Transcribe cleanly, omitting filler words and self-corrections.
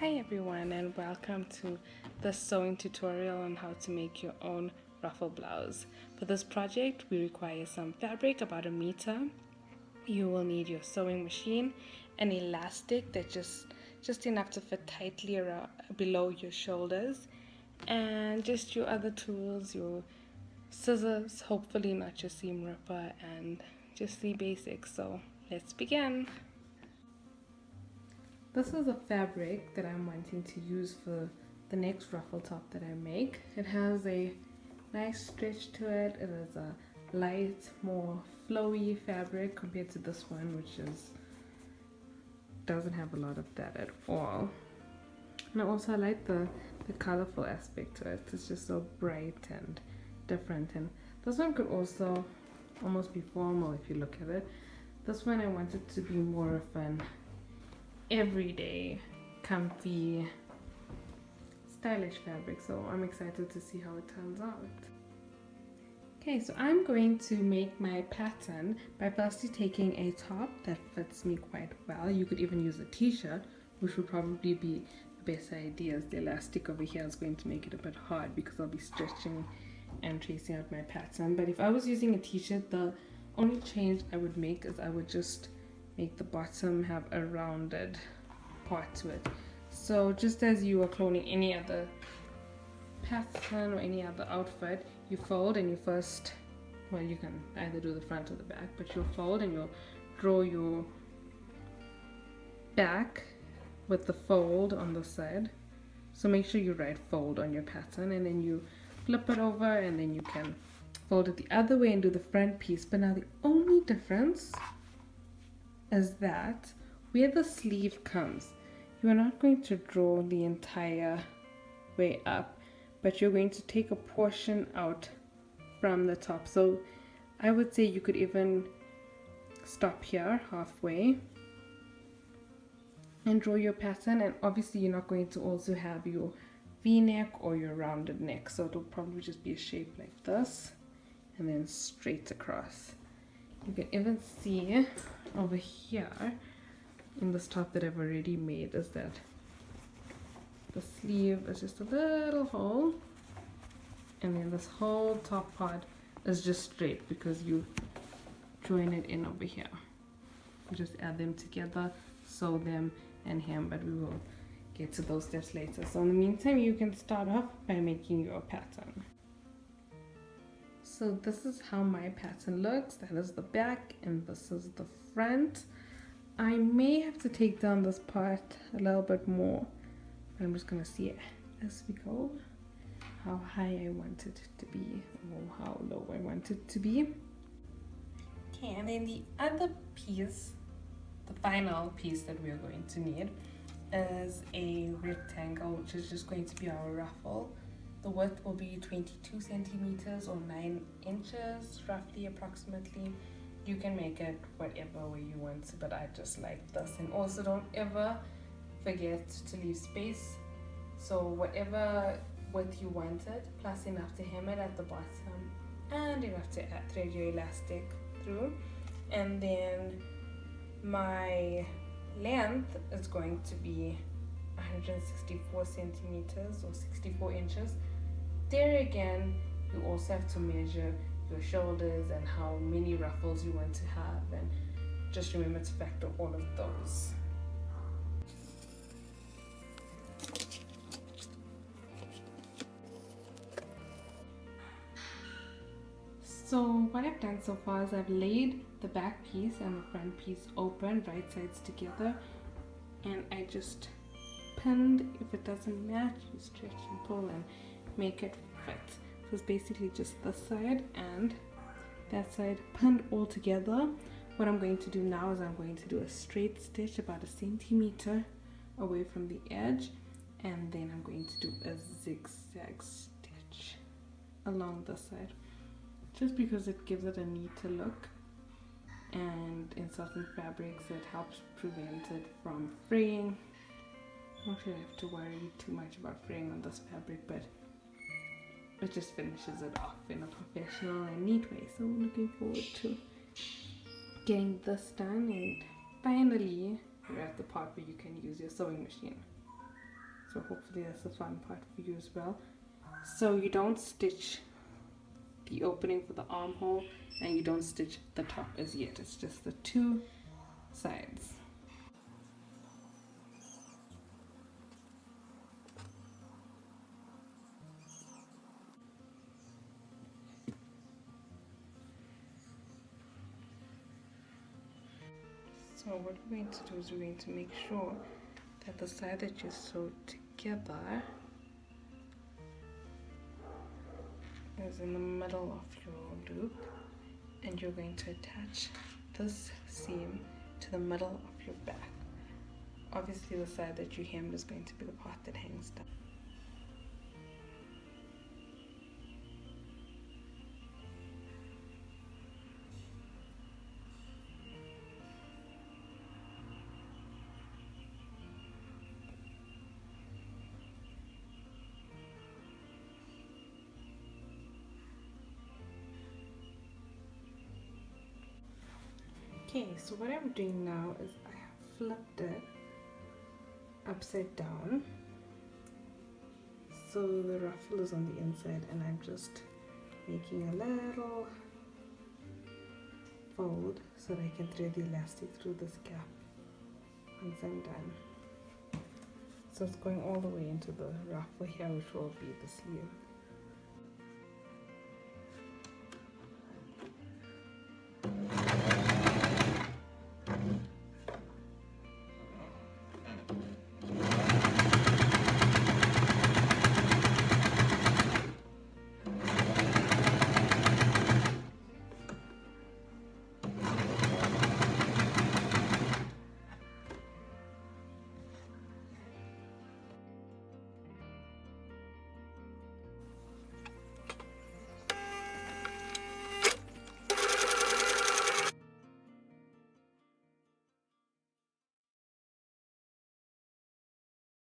Hi everyone, and welcome to the sewing tutorial on how to make your own ruffle blouse. For this project we require some fabric, about 1 meter. You will need your sewing machine, an elastic that just enough to fit tightly around below your shoulders, and just your other tools, your scissors, hopefully not your seam ripper, and just the basics. So let's begin. This is a fabric that I'm wanting to use for the next ruffle top that I make. It has a nice stretch to it. It is a light, more flowy fabric compared to this one, which doesn't have a lot of that at all. And I also like the colorful aspect to it. It's just so bright and different. And this one could also almost be formal if you look at it. This one I wanted to be more of an everyday, comfy, stylish fabric, so I'm excited to see how it turns out. Okay, so I'm going to make my pattern by firstly taking a top that fits me quite well. You could even use a t-shirt, which would probably be the best idea, as the elastic over here is going to make it a bit hard because I'll be stretching and tracing out my pattern. But if I was using a t-shirt, the only change I would make is I would just make the bottom have a rounded part to it. So just as you are cloning any other pattern or any other outfit, you fold and you first, well, you can either do the front or the back, but you'll fold and you'll draw your back with the fold on the side. So make sure you write fold on your pattern, and then you flip it over and then you can fold it the other way and do the front piece. But now the only difference is that where the sleeve comes, you are not going to draw the entire way up, but you're going to take a portion out from the top. So I would say you could even stop here halfway and draw your pattern. And obviously you're not going to also have your v-neck or your rounded neck, so it'll probably just be a shape like this and then straight across. You can even see over here in this top that I've already made is that the sleeve is just a little hole, and then this whole top part is just straight because you join it in over here. You just add them together, sew them and hem, but we will get to those steps later. So in the meantime, you can start off by making your pattern. So this is how my pattern looks. That is the back and this is the front. I may have to take down this part a little bit more, but I'm just gonna see it as we go, how high I want it to be or how low I want it to be. Okay, and then the other piece, the final piece that we're going to need, is a rectangle, which is just going to be our ruffle. The width will be 22 centimeters or 9 inches, roughly, approximately. You can make it whatever way you want to, but I just like this. And also don't ever forget to leave space. So whatever width you wanted, plus enough to hem it at the bottom and enough to thread your elastic through. And then my length is going to be 164 centimeters or 64 inches. There again, you also have to measure your shoulders and how many ruffles you want to have, and just remember to factor all of those. So what I've done so far is I've laid the back piece and the front piece open, right sides together, and I just pinned. If it doesn't match, you stretch and pull and make it fit. So it's basically just this side and that side pinned all together. What I'm going to do now is I'm going to do a straight stitch about 1 centimeter away from the edge, and then I'm going to do a zigzag stitch along this side, just because it gives it a neater look, and in certain fabrics it helps prevent it from fraying. I'm not sure I have to worry too much about fraying on this fabric, but it just finishes it off in a professional and neat way. So I'm looking forward to getting this done, and finally you're at the part where you can use your sewing machine. So hopefully that's the fun part for you as well. So you don't stitch the opening for the armhole and you don't stitch the top as yet. It's just the two sides. So what we're going to do is we're going to make sure that the side that you sew together is in the middle of your loop, and you're going to attach this seam to the middle of your back. Obviously the side that you hemmed is going to be the part that hangs down. Okay, so what I'm doing now is I have flipped it upside down, so the ruffle is on the inside, and I'm just making a little fold so that I can thread the elastic through this gap once I'm done. So it's going all the way into the ruffle here, which will be the sleeve.